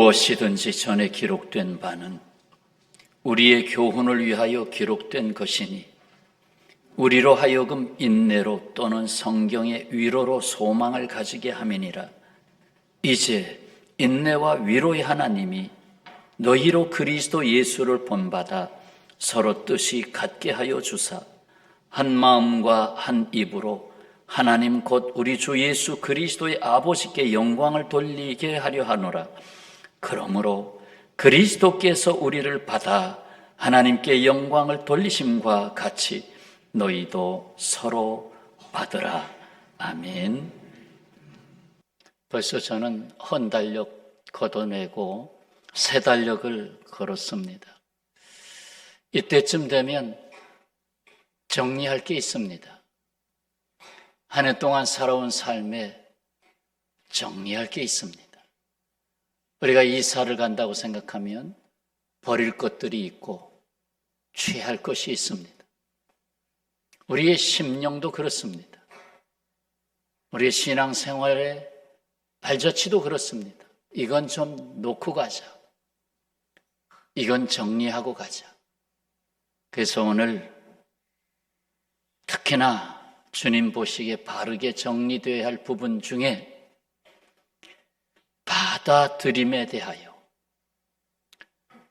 무엇이든지 전에 기록된 바는 우리의 교훈을 위하여 기록된 것이니 우리로 하여금 인내로 또는 성경의 위로로 소망을 가지게 함이니라. 이제 인내와 위로의 하나님이 너희로 그리스도 예수를 본받아 서로 뜻이 같게 하여 주사 한 마음과 한 입으로 하나님 곧 우리 주 예수 그리스도의 아버지께 영광을 돌리게 하려 하노라. 그러므로 그리스도께서 우리를 받아 하나님께 영광을 돌리심과 같이 너희도 서로 받으라. 아멘. 벌써 저는 헌달력 걷어내고 새 달력을 걸었습니다. 이때쯤 되면 정리할 게 있습니다. 한 해 동안 살아온 삶에 정리할 게 있습니다. 우리가 이사를 간다고 생각하면 버릴 것들이 있고 취할 것이 있습니다. 우리의 심령도 그렇습니다. 우리의 신앙생활의 발자취도 그렇습니다. 이건 좀 놓고 가자. 이건 정리하고 가자. 그래서 오늘 특히나 주님 보시기에 바르게 정리되어야 할 부분 중에 받아들임에 대하여,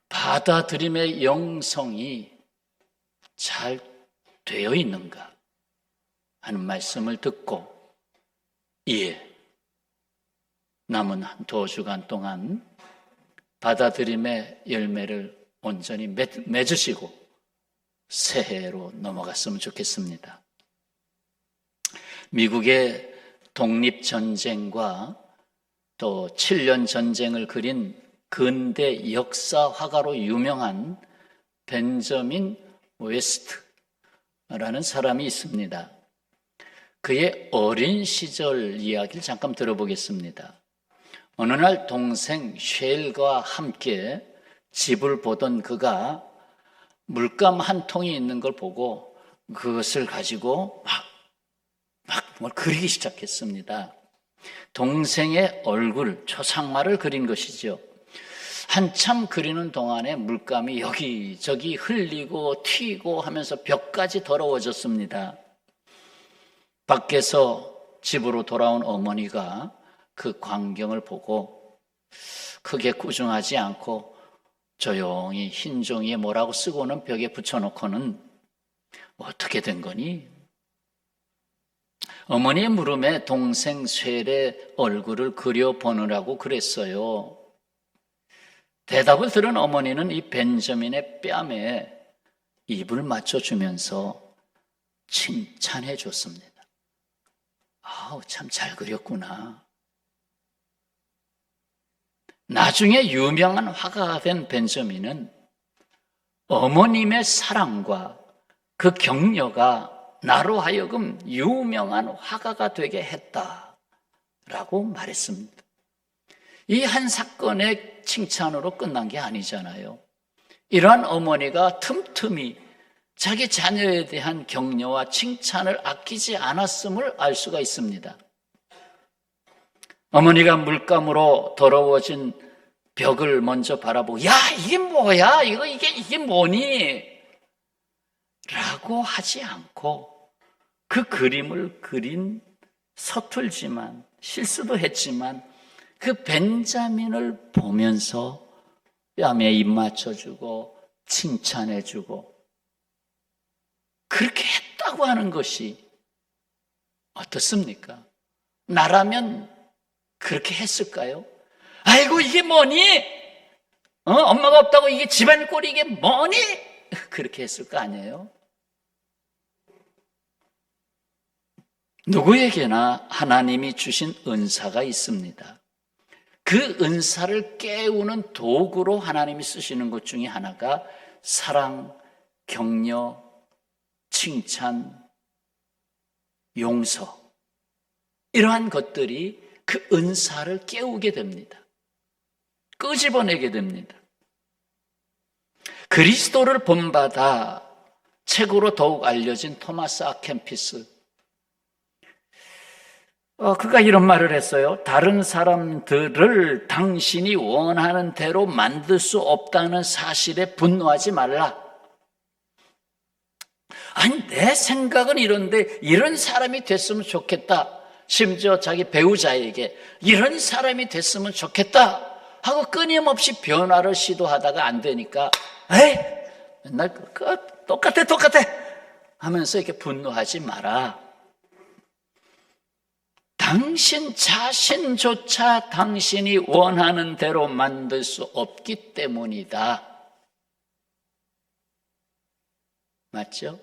받아들임의 영성이 잘 되어 있는가 하는 말씀을 듣고 남은 한 2주간 동안 받아들임의 열매를 온전히 맺으시고 새해로 넘어갔으면 좋겠습니다. 미국의 독립전쟁과 또 7년 전쟁을 그린 근대 역사 화가로 유명한 벤저민 웨스트라는 사람이 있습니다. 그의 어린 시절 이야기를 잠깐 들어보겠습니다. 어느 날 동생 쉘과 함께 집을 보던 그가 물감 한 통이 있는 걸 보고 그것을 가지고 막 그리기 시작했습니다. 동생의 얼굴, 초상화를 그린 것이죠. 한참 그리는 동안에 물감이 여기저기 흘리고 튀고 하면서 벽까지 더러워졌습니다. 밖에서 집으로 돌아온 어머니가 그 광경을 보고 크게 꾸중하지 않고 조용히 흰 종이에 뭐라고 쓰고는 벽에 붙여놓고는 어떻게 된 거니? 어머니의 물음에 동생 쉘의 얼굴을 그려보느라고 그랬어요. 대답을 들은 어머니는 이 벤저민의 뺨에 입을 맞춰주면서 칭찬해 줬습니다. 아우, 참 잘 그렸구나. 나중에 유명한 화가가 된 벤저민은 어머님의 사랑과 그 격려가 나로 하여금 유명한 화가가 되게 했다라고 말했습니다. 이 한 사건의 칭찬으로 끝난 게 아니잖아요. 이러한 어머니가 틈틈이 자기 자녀에 대한 격려와 칭찬을 아끼지 않았음을 알 수가 있습니다. 어머니가 물감으로 더러워진 벽을 먼저 바라보고 야, 이게 뭐야? 이게 뭐니? 라고 하지 않고 그 그림을 그린 서툴지만 실수도 했지만 그 벤자민을 보면서 뺨에 입 맞춰주고 칭찬해주고 그렇게 했다고 하는 것이 어떻습니까? 나라면 그렇게 했을까요? 아이고 이게 뭐니? 엄마가 없다고 이게 집안 꼴이 이게 뭐니? 그렇게 했을 거 아니에요? 누구에게나 하나님이 주신 은사가 있습니다. 그 은사를 깨우는 도구로 하나님이 쓰시는 것 중에 하나가 사랑, 격려, 칭찬, 용서 이러한 것들이 그 은사를 깨우게 됩니다. 끄집어내게 됩니다. 그리스도를 본받아 책으로 더욱 알려진 토마스 아켄피스 그가 이런 말을 했어요. 다른 사람들을 당신이 원하는 대로 만들 수 없다는 사실에 분노하지 말라. 아니, 내 생각은 이런데 이런 사람이 됐으면 좋겠다. 심지어 자기 배우자에게 이런 사람이 됐으면 좋겠다 하고 끊임없이 변화를 시도하다가 안 되니까 에이, 맨날 똑같아 하면서 이렇게 분노하지 마라. 당신 자신조차 당신이 원하는 대로 만들 수 없기 때문이다. 맞죠?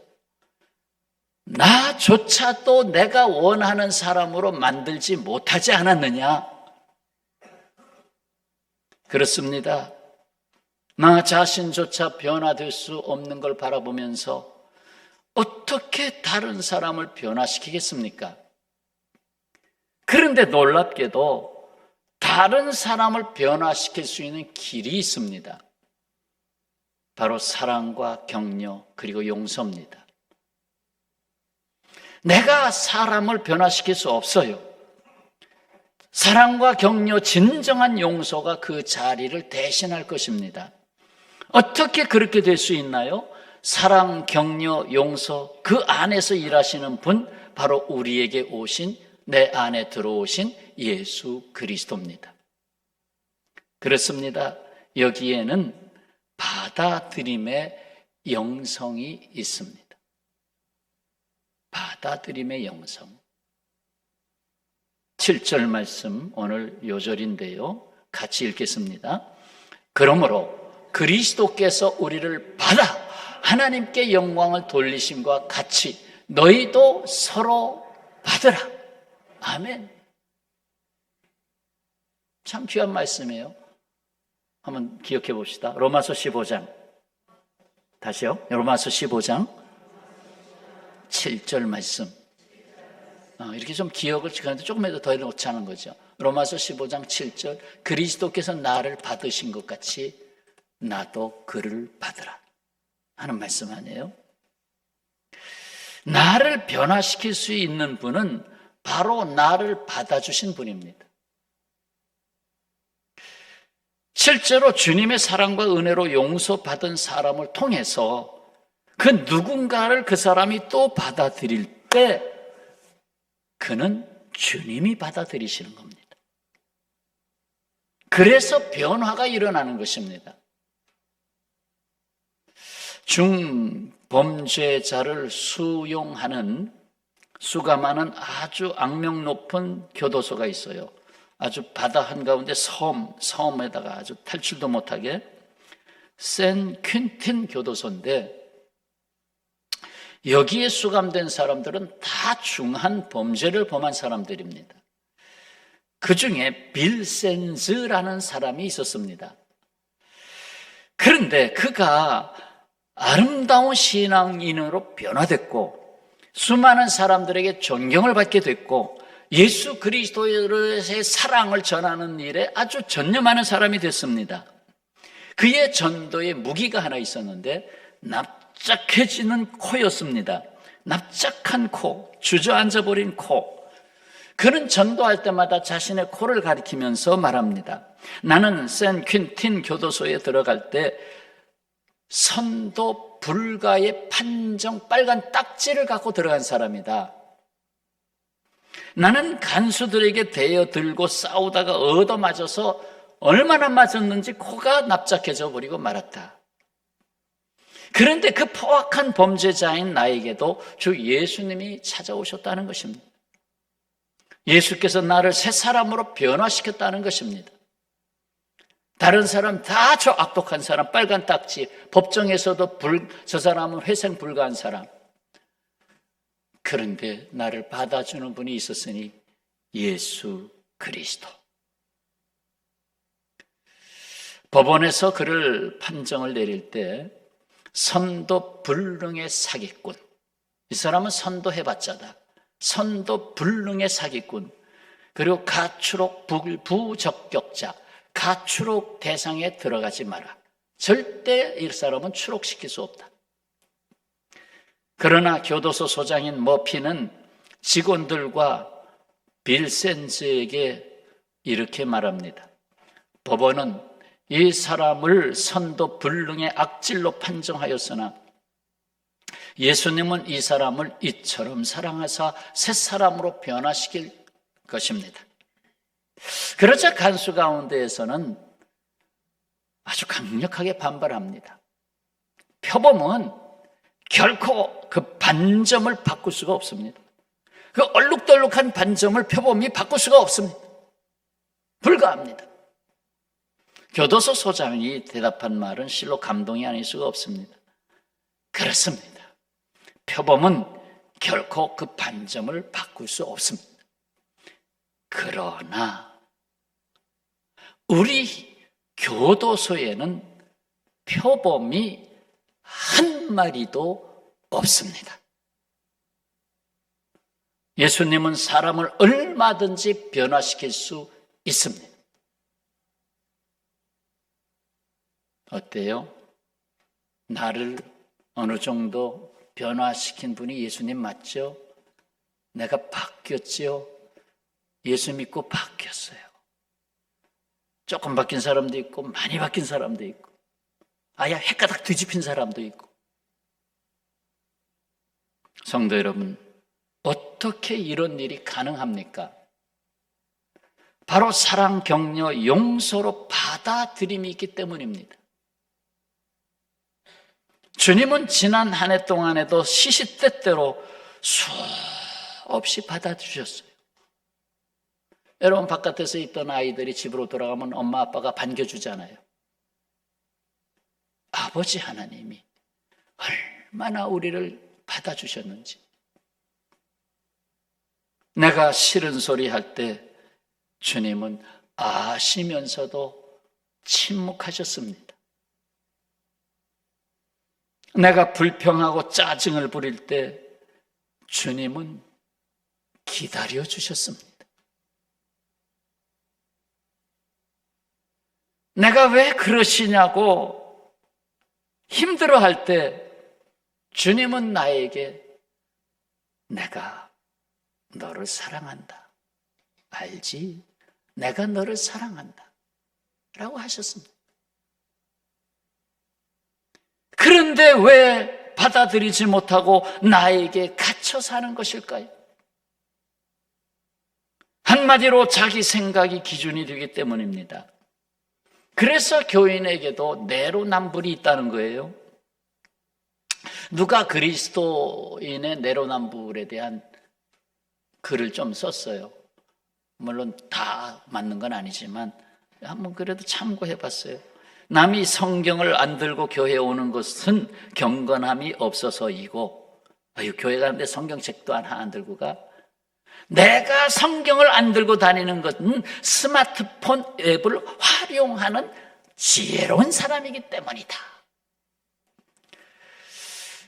나조차도 내가 원하는 사람으로 만들지 못하지 않았느냐? 그렇습니다. 나 자신조차 변화될 수 없는 걸 바라보면서 어떻게 다른 사람을 변화시키겠습니까? 그런데 놀랍게도 다른 사람을 변화시킬 수 있는 길이 있습니다. 바로 사랑과 격려 그리고 용서입니다. 내가 사람을 변화시킬 수 없어요. 사랑과 격려, 진정한 용서가 그 자리를 대신할 것입니다. 어떻게 그렇게 될 수 있나요? 사랑, 격려, 용서 그 안에서 일하시는 분 바로 우리에게 오신 내 안에 들어오신 예수 그리스도입니다. 그렇습니다. 여기에는 받아들임의 영성이 있습니다. 받아들임의 영성. 7절 말씀 오늘 요절인데요. 같이 읽겠습니다. 그러므로 그리스도께서 우리를 받아 하나님께 영광을 돌리심과 같이 너희도 서로 받으라. 아멘. 참 귀한 말씀이에요. 한번 기억해 봅시다. 로마서 15장. 다시요. 로마서 15장 7절 말씀. 이렇게 좀 기억을 지키는데 조금이라도 더 해놓지 않은 거죠. 로마서 15장 7절. 그리스도께서 나를 받으신 것 같이 나도 그를 받으라 하는 말씀 아니에요? 나를 변화시킬 수 있는 분은 바로 나를 받아주신 분입니다. 실제로 주님의 사랑과 은혜로 용서받은 사람을 통해서 그 누군가를 그 사람이 또 받아들일 때 그는 주님이 받아들이시는 겁니다. 그래서 변화가 일어나는 것입니다. 중범죄자를 수용하는 수감하는 아주 악명 높은 교도소가 있어요. 아주 바다 한가운데 섬에다가 아주 탈출도 못하게 샌 퀸틴 교도소인데 여기에 수감된 사람들은 다 중한 범죄를 범한 사람들입니다. 그 중에 빌 센즈라는 사람이 있었습니다. 그런데 그가 아름다운 신앙인으로 변화됐고 수많은 사람들에게 존경을 받게 됐고 예수 그리스도의 사랑을 전하는 일에 아주 전념하는 사람이 됐습니다. 그의 전도에 무기가 하나 있었는데 납작해지는 코였습니다. 납작한 코, 주저앉아 버린 코. 그는 전도할 때마다 자신의 코를 가리키면서 말합니다. 나는 샌 퀸틴 교도소에 들어갈 때 선도 불가의 판정 빨간 딱지를 갖고 들어간 사람이다. 나는 간수들에게 대여들고 싸우다가 얻어맞아서 얼마나 맞았는지 코가 납작해져 버리고 말았다. 그런데 그 포악한 범죄자인 나에게도 주 예수님이 찾아오셨다는 것입니다. 예수께서 나를 새 사람으로 변화시켰다는 것입니다. 다른 사람 다 저 악독한 사람, 빨간 딱지, 법정에서도 저 사람은 회생 불가한 사람. 그런데 나를 받아주는 분이 있었으니 예수 그리스도. 법원에서 그를 판정을 내릴 때 선도 불능의 사기꾼, 이 사람은 선도해봤자다. 선도 불능의 사기꾼, 그리고 가출옥 부적격자, 가출옥 대상에 들어가지 마라. 절대 이 사람은 추록시킬 수 없다. 그러나 교도소 소장인 머피는 직원들과 빌 샌즈에게 이렇게 말합니다. 법원은 이 사람을 선도 불능의 악질로 판정하였으나 예수님은 이 사람을 이처럼 사랑하사 새 사람으로 변화시킬 것입니다. 그러자 간수 가운데에서는 아주 강력하게 반발합니다. 표범은 결코 그 반점을 바꿀 수가 없습니다. 그 얼룩덜룩한 반점을 표범이 바꿀 수가 없습니다. 불가합니다. 교도소 소장이 대답한 말은 실로 감동이 아닐 수가 없습니다. 그렇습니다. 표범은 결코 그 반점을 바꿀 수 없습니다. 그러나 우리 교도소에는 표범이 한 마리도 없습니다. 예수님은 사람을 얼마든지 변화시킬 수 있습니다. 어때요? 나를 어느 정도 변화시킨 분이 예수님 맞죠? 내가 바뀌었지요? 예수 믿고 바뀌었어요. 조금 바뀐 사람도 있고 많이 바뀐 사람도 있고 아예 헷가닥 뒤집힌 사람도 있고. 성도 여러분, 어떻게 이런 일이 가능합니까? 바로 사랑, 격려, 용서로 받아들임이 있기 때문입니다. 주님은 지난 한 해 동안에도 시시때때로 수없이 받아주셨어요. 여러분, 바깥에서 있던 아이들이 집으로 돌아가면 엄마 아빠가 반겨주잖아요. 아버지 하나님이 얼마나 우리를 받아주셨는지. 내가 싫은 소리 할 때 주님은 아시면서도 침묵하셨습니다. 내가 불평하고 짜증을 부릴 때 주님은 기다려 주셨습니다. 내가 왜 그러시냐고 힘들어할 때 주님은 나에게 내가 너를 사랑한다. 알지? 내가 너를 사랑한다. 라고 하셨습니다. 그런데 왜 받아들이지 못하고 나에게 갇혀 사는 것일까요? 한마디로 자기 생각이 기준이 되기 때문입니다. 그래서 교인에게도 내로남불이 있다는 거예요. 누가 그리스도인의 내로남불에 대한 글을 좀 썼어요. 물론 다 맞는 건 아니지만 한번 그래도 참고해 봤어요. 남이 성경을 안 들고 교회에 오는 것은 경건함이 없어서이고, 교회 가는데 성경책도 하나 안 들고 가. 내가 성경을 안 들고 다니는 것은 스마트폰 앱을 활용하는 지혜로운 사람이기 때문이다.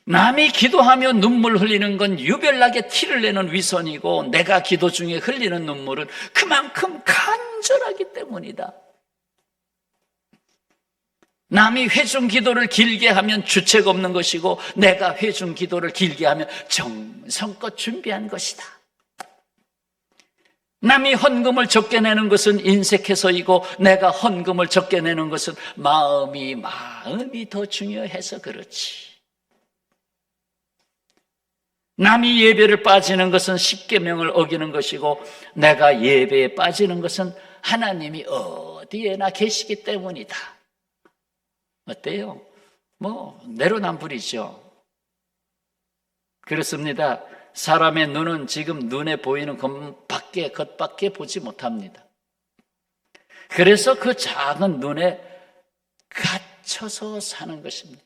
남이 기도하며 눈물 흘리는 건 유별나게 티를 내는 위선이고, 내가 기도 중에 흘리는 눈물은 그만큼 간절하기 때문이다. 남이 회중 기도를 길게 하면 주책 없는 것이고, 내가 회중 기도를 길게 하면 정성껏 준비한 것이다. 남이 헌금을 적게 내는 것은 인색해서이고, 내가 헌금을 적게 내는 것은 마음이 더 중요해서 그렇지. 남이 예배를 빠지는 것은 십계명을 어기는 것이고, 내가 예배에 빠지는 것은 하나님이 어디에나 계시기 때문이다. 어때요? 내로남불이죠. 그렇습니다. 사람의 눈은 지금 눈에 보이는 겉밖에 보지 못합니다. 그래서 그 작은 눈에 갇혀서 사는 것입니다.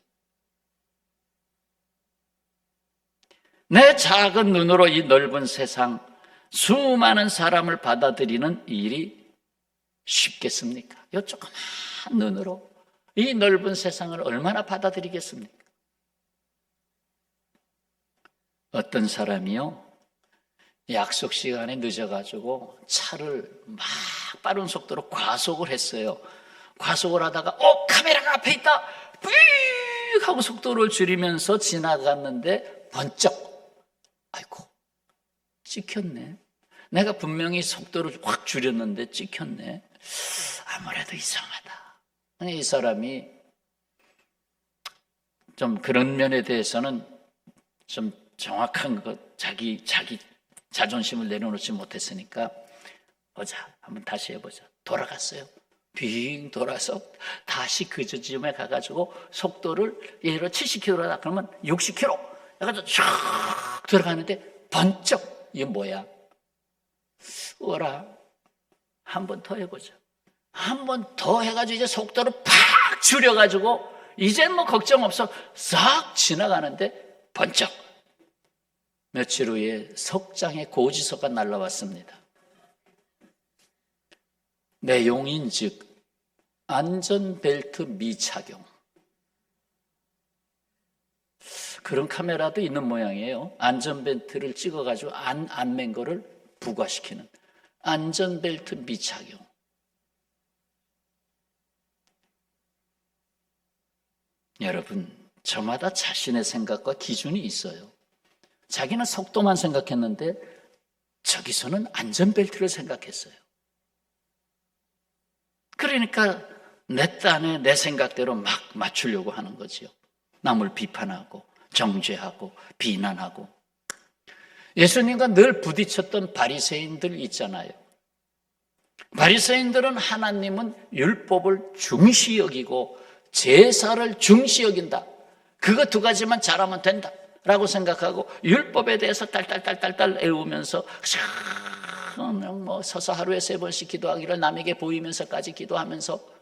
내 작은 눈으로 이 넓은 세상, 수많은 사람을 받아들이는 일이 쉽겠습니까? 이 조그만 눈으로 이 넓은 세상을 얼마나 받아들이겠습니까? 어떤 사람이요, 약속 시간에 늦어가지고 차를 막 빠른 속도로 과속을 했어요. 과속을 하다가 카메라가 앞에 있다! 뿌익 하고 속도를 줄이면서 지나갔는데 번쩍, 아이고, 찍혔네. 내가 분명히 속도를 확 줄였는데 찍혔네. 아무래도 이상하다. 이 사람이 좀 그런 면에 대해서는 좀 정확한 것, 자기 자존심을 내려놓지 못했으니까 보자, 한번 다시 해보자. 돌아갔어요. 빙 돌아서 다시 그 지점에 가가지고 속도를 예로 70km다 그러면 60km 해가지고 쫙 들어가는데 번쩍, 이게 뭐야? 어라, 한 번 더 해보자. 한 번 더 해가지고 이제 속도를 팍 줄여가지고 이제 뭐 걱정 없어 싹 지나가는데 번쩍. 며칠 후에 석장의 고지서가 날라왔습니다. 내용인즉 안전벨트 미착용. 그런 카메라도 있는 모양이에요. 안전벨트를 찍어가지고 안 맨 거를 부과시키는 안전벨트 미착용. 여러분, 저마다 자신의 생각과 기준이 있어요. 자기는 속도만 생각했는데 저기서는 안전벨트를 생각했어요. 그러니까 내 딴에 내 생각대로 막 맞추려고 하는 거지요. 남을 비판하고 정죄하고 비난하고. 예수님과 늘 부딪혔던 바리새인들 있잖아요. 바리새인들은 하나님은 율법을 중시 여기고 제사를 중시 여긴다. 그거 두 가지만 잘하면 된다 라고 생각하고 율법에 대해서 딸딸 애우면서 뭐 서서 하루에 3번씩 기도하기를 남에게 보이면서까지 기도하면서.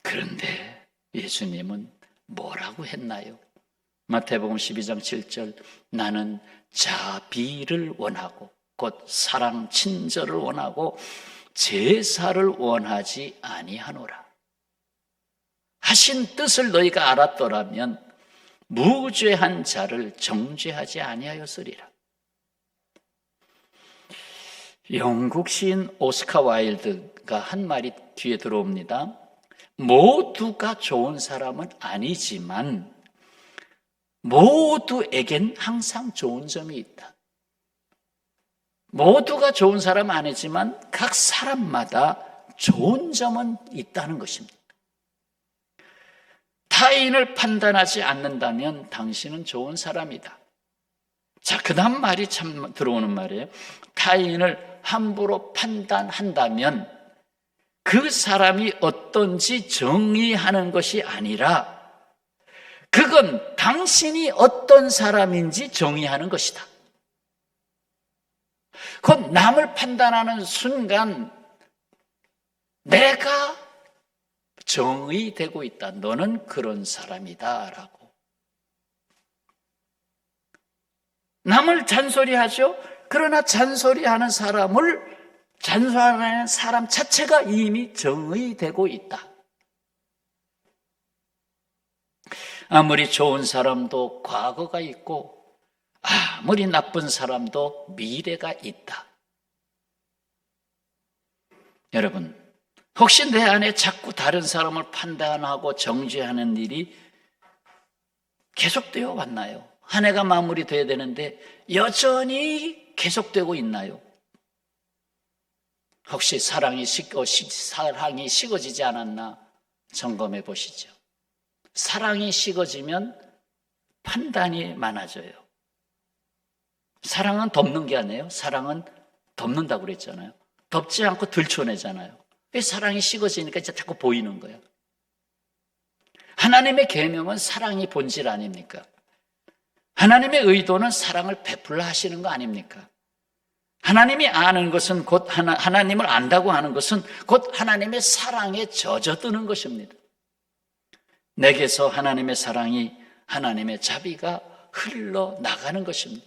그런데 예수님은 뭐라고 했나요? 마태복음 12장 7절, 나는 자비를 원하고 곧 사랑 친절을 원하고 제사를 원하지 아니하노라. 하신 뜻을 너희가 알았더라면 무죄한 자를 정죄하지 아니하였으리라. 영국 시인 오스카 와일드가 한 말이 뒤에 들어옵니다. 모두가 좋은 사람은 아니지만 모두에겐 항상 좋은 점이 있다. 모두가 좋은 사람은 아니지만 각 사람마다 좋은 점은 있다는 것입니다. 타인을 판단하지 않는다면 당신은 좋은 사람이다. 자, 그 다음 말이 참 들어오는 말이에요. 타인을 함부로 판단한다면 그 사람이 어떤지 정의하는 것이 아니라 그건 당신이 어떤 사람인지 정의하는 것이다. 곧 남을 판단하는 순간 내가 정의되고 있다. 너는 그런 사람이다 라고. 남을 잔소리하죠. 그러나 잔소리하는 잔소리하는 사람 자체가 이미 정의되고 있다. 아무리 좋은 사람도 과거가 있고 아무리 나쁜 사람도 미래가 있다. 여러분, 혹시 내 안에 자꾸 다른 사람을 판단하고 정죄하는 일이 계속되어 왔나요? 한 해가 마무리돼야 되는데 여전히 계속되고 있나요? 혹시 사랑이 식어지지 않았나 점검해 보시죠. 사랑이 식어지면 판단이 많아져요. 사랑은 덮는 게 아니에요. 사랑은 덮는다고 그랬잖아요. 덮지 않고 들춰내잖아요. 사랑이 식어지니까 이제 자꾸 보이는 거예요. 하나님의 계명은 사랑이 본질 아닙니까? 하나님의 의도는 사랑을 베풀라 하시는 거 아닙니까? 하나님이 아는 것은 곧 하나님을 안다고 하는 것은 곧 하나님의 사랑에 젖어드는 것입니다. 내게서 하나님의 사랑이, 하나님의 자비가 흘러나가는 것입니다.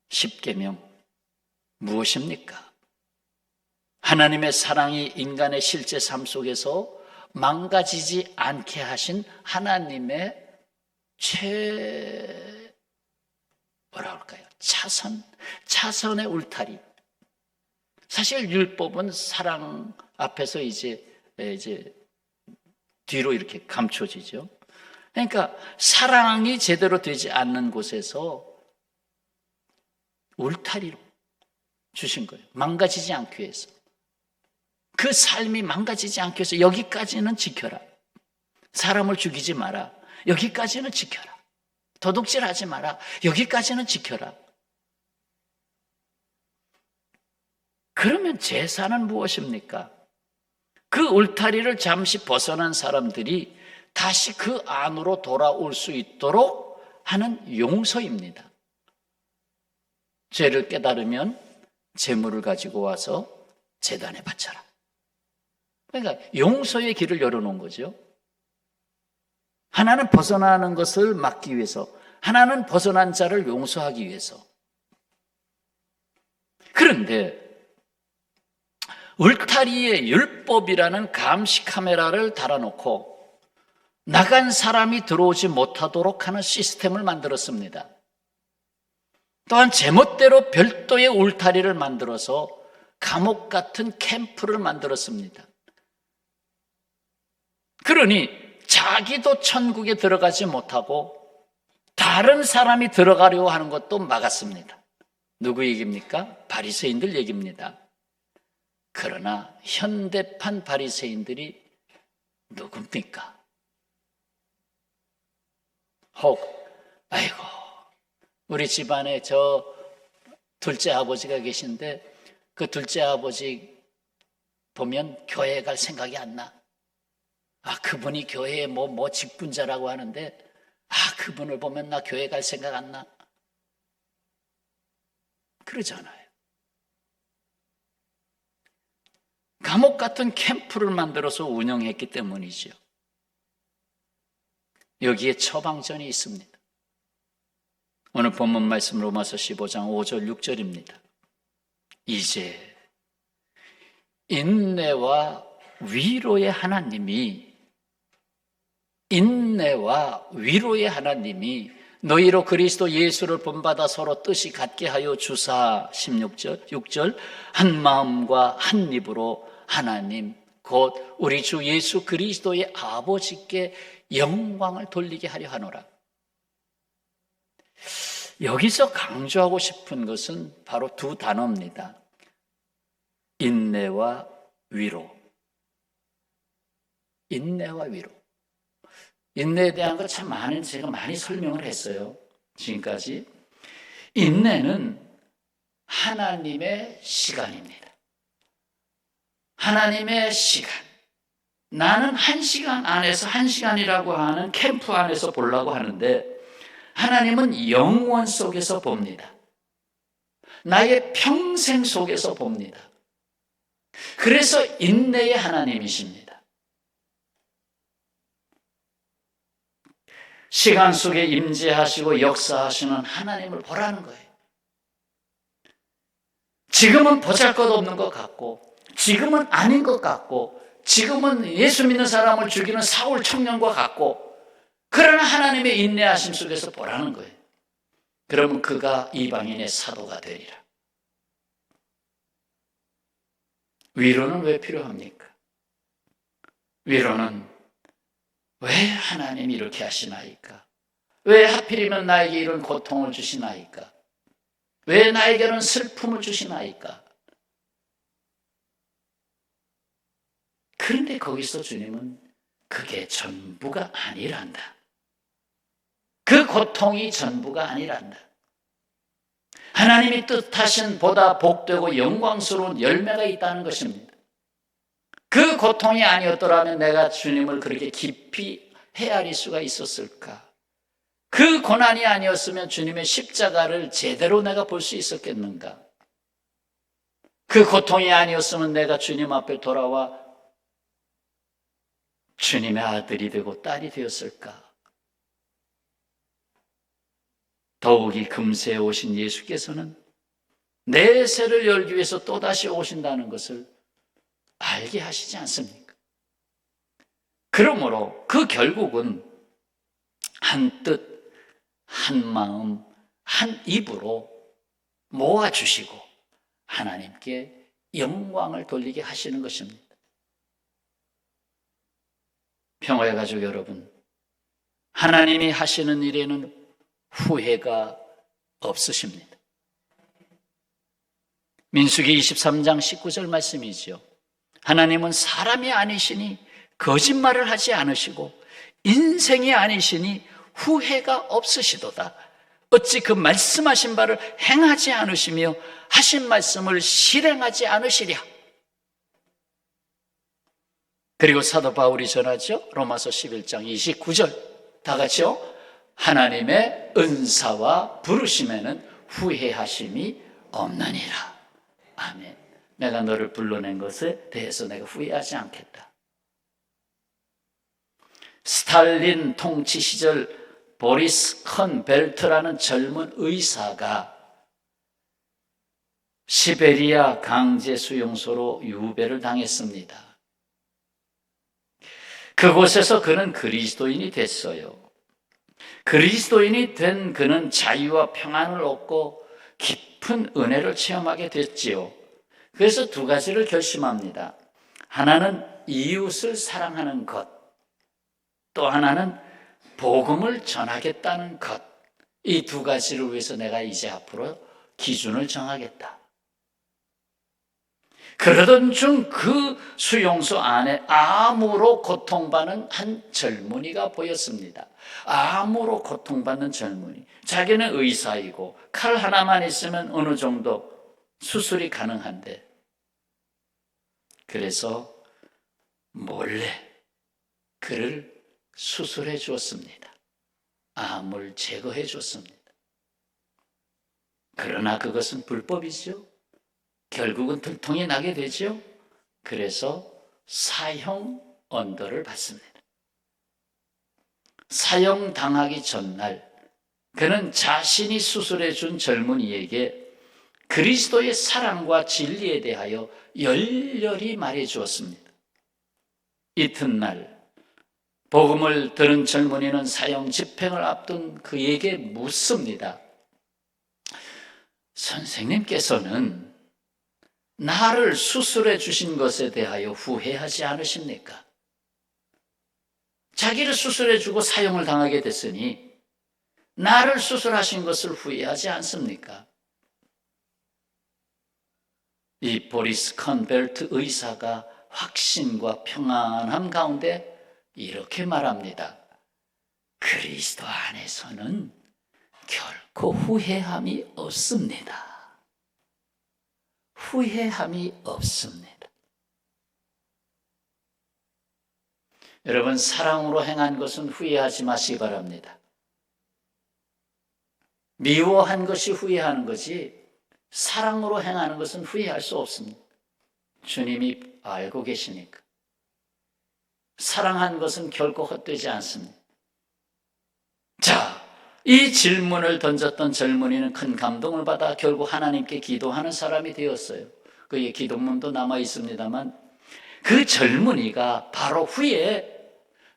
십계명 무엇입니까? 하나님의 사랑이 인간의 실제 삶 속에서 망가지지 않게 하신 하나님의 차선의 울타리. 사실 율법은 사랑 앞에서 이제 뒤로 이렇게 감춰지죠. 그러니까 사랑이 제대로 되지 않는 곳에서 울타리로 주신 거예요. 망가지지 않기 위해서. 그 삶이 망가지지 않기 위해서 여기까지는 지켜라. 사람을 죽이지 마라. 여기까지는 지켜라. 도둑질하지 마라. 여기까지는 지켜라. 그러면 제사는 무엇입니까? 그 울타리를 잠시 벗어난 사람들이 다시 그 안으로 돌아올 수 있도록 하는 용서입니다. 죄를 깨달으면 제물을 가지고 와서 제단에 바쳐라. 그러니까 용서의 길을 열어놓은 거죠. 하나는 벗어나는 것을 막기 위해서, 하나는 벗어난 자를 용서하기 위해서. 그런데 울타리에 율법이라는 감시 카메라를 달아놓고 나간 사람이 들어오지 못하도록 하는 시스템을 만들었습니다. 또한 제멋대로 별도의 울타리를 만들어서 감옥 같은 캠프를 만들었습니다. 그러니 자기도 천국에 들어가지 못하고 다른 사람이 들어가려고 하는 것도 막았습니다. 누구 얘기입니까? 바리새인들 얘기입니다. 그러나 현대판 바리새인들이 누굽니까? 혹 아이고 우리 집안에 저 둘째 아버지가 계신데 그 둘째 아버지 보면 교회에 갈 생각이 안 나. 그분이 교회에 뭐 직분자라고 하는데 그분을 보면 나 교회 갈 생각 안 나. 그러잖아요. 감옥 같은 캠프를 만들어서 운영했기 때문이죠. 여기에 처방전이 있습니다. 오늘 본문 말씀 로마서 15장 5절 6절입니다. 이제 인내와 위로의 하나님이 너희로 그리스도 예수를 본받아 서로 뜻이 같게 하여 주사 16절 6절 한 마음과 한 입으로 하나님 곧 우리 주 예수 그리스도의 아버지께 영광을 돌리게 하려 하노라. 여기서 강조하고 싶은 것은 바로 두 단어입니다. 인내와 위로. 인내와 위로. 인내에 대한 거 참 제가 많이 설명을 했어요. 지금까지. 인내는 하나님의 시간입니다. 하나님의 시간. 나는 1시간 안에서 1시간이라고 하는 캠프 안에서 보려고 하는데 하나님은 영원 속에서 봅니다. 나의 평생 속에서 봅니다. 그래서 인내의 하나님이십니다. 시간 속에 임재하시고 역사하시는 하나님을 보라는 거예요. 지금은 보잘것없는 것 같고 지금은 아닌 것 같고 지금은 예수 믿는 사람을 죽이는 사울 청년과 같고 그러나 하나님의 인내하심 속에서 보라는 거예요. 그러면 그가 이방인의 사도가 되리라. 위로는 왜 필요합니까? 위로는 왜 하나님이 이렇게 하시나이까? 왜 하필이면 나에게 이런 고통을 주시나이까? 왜 나에게는 슬픔을 주시나이까? 그런데 거기서 주님은 그게 전부가 아니란다. 그 고통이 전부가 아니란다. 하나님이 뜻하신 보다 복되고 영광스러운 열매가 있다는 것입니다. 그 고통이 아니었더라면 내가 주님을 그렇게 깊이 헤아릴 수가 있었을까? 그 고난이 아니었으면 주님의 십자가를 제대로 내가 볼 수 있었겠는가? 그 고통이 아니었으면 내가 주님 앞에 돌아와 주님의 아들이 되고 딸이 되었을까? 더욱이 금세에 오신 예수께서는 내 세를 열기 위해서 또다시 오신다는 것을 알게 하시지 않습니까? 그러므로 그 결국은 한 뜻, 한 마음, 한 입으로 모아주시고 하나님께 영광을 돌리게 하시는 것입니다. 평화의 가족 여러분, 하나님이 하시는 일에는 후회가 없으십니다. 민수기 23장 19절 말씀이죠. 하나님은 사람이 아니시니 거짓말을 하지 않으시고 인생이 아니시니 후회가 없으시도다. 어찌 그 말씀하신 바를 행하지 않으시며 하신 말씀을 실행하지 않으시랴. 그리고 사도 바울이 전하죠. 로마서 11장 29절 다 같이요. 하나님의 은사와 부르심에는 후회하심이 없느니라. 아멘. 내가 너를 불러낸 것에 대해서 내가 후회하지 않겠다. 스탈린 통치 시절 보리스 컨벨트라는 젊은 의사가 시베리아 강제 수용소로 유배를 당했습니다. 그곳에서 그는 그리스도인이 됐어요. 그리스도인이 된 그는 자유와 평안을 얻고 깊은 은혜를 체험하게 됐지요. 그래서 두 가지를 결심합니다. 하나는 이웃을 사랑하는 것, 또 하나는 복음을 전하겠다는 것. 이 두 가지를 위해서 내가 이제 앞으로 기준을 정하겠다. 그러던 중 그 수용소 안에 암으로 고통받는 한 젊은이가 보였습니다. 암으로 고통받는 젊은이. 자기는 의사이고 칼 하나만 있으면 어느 정도 수술이 가능한데, 그래서 몰래 그를 수술해 주었습니다. 암을 제거해 줬습니다. 그러나 그것은 불법이죠. 결국은 들통이 나게 되죠. 그래서 사형 언도를 받습니다. 사형당하기 전날 그는 자신이 수술해 준 젊은이에게 그리스도의 사랑과 진리에 대하여 열렬히 말해 주었습니다. 이튿날 복음을 들은 젊은이는 사형 집행을 앞둔 그에게 묻습니다. 선생님께서는 나를 수술해 주신 것에 대하여 후회하지 않으십니까? 자기를 수술해 주고 사형을 당하게 됐으니 나를 수술하신 것을 후회하지 않습니까? 이 보리스 컨벨트 의사가 확신과 평안함 가운데 이렇게 말합니다. 그리스도 안에서는 결코 후회함이 없습니다. 후회함이 없습니다. 여러분, 사랑으로 행한 것은 후회하지 마시기 바랍니다. 미워한 것이 후회하는 거지 사랑으로 행하는 것은 후회할 수 없습니다. 주님이 알고 계시니까. 사랑한 것은 결코 헛되지 않습니다. 자, 이 질문을 던졌던 젊은이는 큰 감동을 받아 결국 하나님께 기도하는 사람이 되었어요. 그의 기도문도 남아 있습니다만 그 젊은이가 바로 후에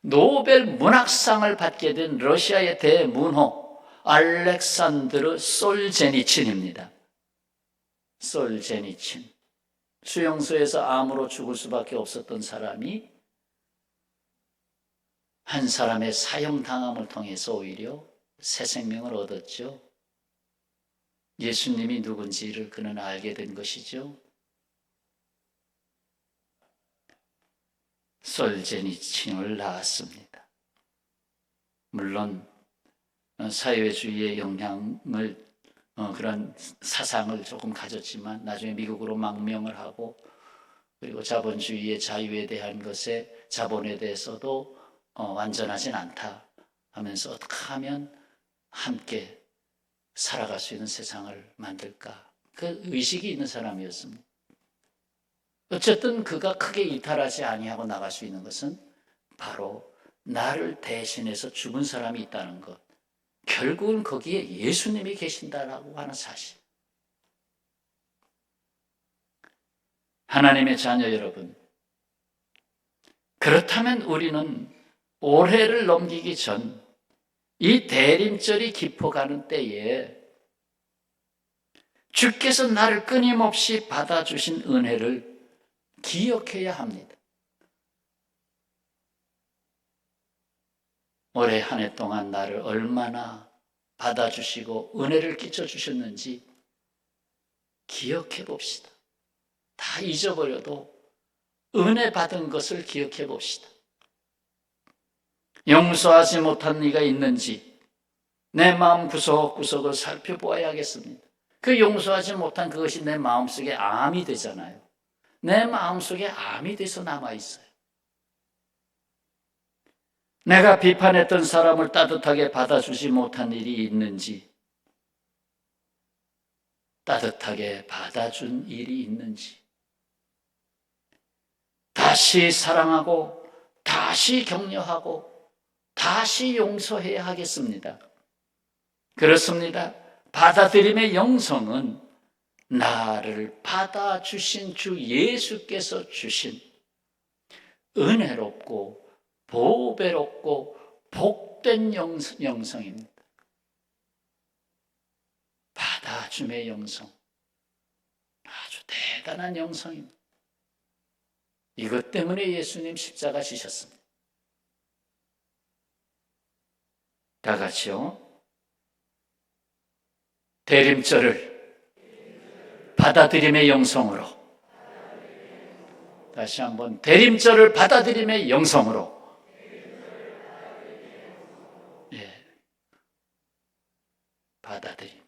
노벨 문학상을 받게 된 러시아의 대문호 알렉산드르 솔제니친입니다. 솔제니친. 수용소에서 암으로 죽을 수밖에 없었던 사람이 한 사람의 사형당함을 통해서 오히려 새 생명을 얻었죠. 예수님이 누군지를 그는 알게 된 것이죠. 솔제니친을 낳았습니다. 물론 사회주의의 영향을 그런 사상을 조금 가졌지만 나중에 미국으로 망명을 하고 그리고 자본주의의 자유에 대한 것에 자본에 대해서도 완전하진 않다 하면서 어떻게 하면 함께 살아갈 수 있는 세상을 만들까, 그 의식이 있는 사람이었습니다. 어쨌든 그가 크게 이탈하지 아니하고 나갈 수 있는 것은 바로 나를 대신해서 죽은 사람이 있다는 것, 결국은 거기에 예수님이 계신다라고 하는 사실. 하나님의 자녀 여러분, 그렇다면 우리는 올해를 넘기기 전 이 대림절이 깊어가는 때에 주께서 나를 끊임없이 받아주신 은혜를 기억해야 합니다. 올해 한 해 동안 나를 얼마나 받아주시고 은혜를 끼쳐주셨는지 기억해 봅시다. 다 잊어버려도 은혜 받은 것을 기억해 봅시다. 용서하지 못한 이가 있는지 내 마음 구석구석을 살펴보아야겠습니다. 그 용서하지 못한 그것이 내 마음속에 암이 되잖아요. 내 마음속에 암이 돼서 남아있어요. 내가 비판했던 사람을 따뜻하게 받아주지 못한 일이 있는지, 따뜻하게 받아준 일이 있는지, 다시 사랑하고 다시 격려하고 다시 용서해야 하겠습니다. 그렇습니다. 받아들임의 영성은 나를 받아주신 주 예수께서 주신 은혜롭고 보배롭고 복된 영성입니다. 받아줌의 영성, 아주 대단한 영성입니다. 이것 때문에 예수님 십자가 지셨습니다. 다 같이요. 대림절을 받아들임의 영성으로, 다시 한번 대림절을 받아들임의 영성으로, 받아들임.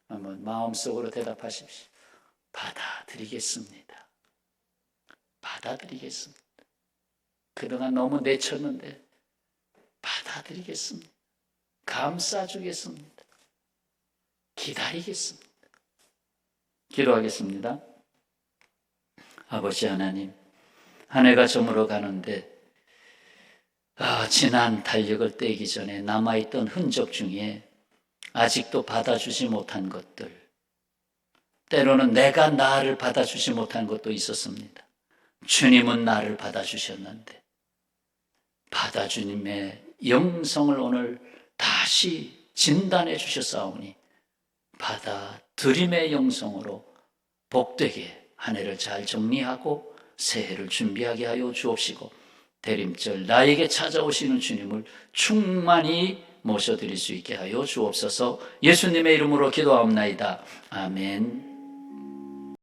한번 마음속으로 대답하십시오. 받아들이겠습니다. 받아들이겠습니다. 그동안 너무 내쳤는데 받아들이겠습니다. 감싸주겠습니다. 기다리겠습니다. 기도하겠습니다. 아버지 하나님, 한 해가 저물어 가는데 지난 달력을 떼기 전에 남아있던 흔적 중에 아직도 받아주지 못한 것들, 때로는 내가 나를 받아주지 못한 것도 있었습니다. 주님은 나를 받아주셨는데 받아주님의 영성을 오늘 다시 진단해 주셨사오니 받아들임의 영성으로 복되게 한 해를 잘 정리하고 새해를 준비하게 하여 주옵시고, 대림절 나에게 찾아오시는 주님을 충만히 모셔드릴 수 있게 하여 주옵소서. 예수님의 이름으로 기도하옵나이다. 아멘.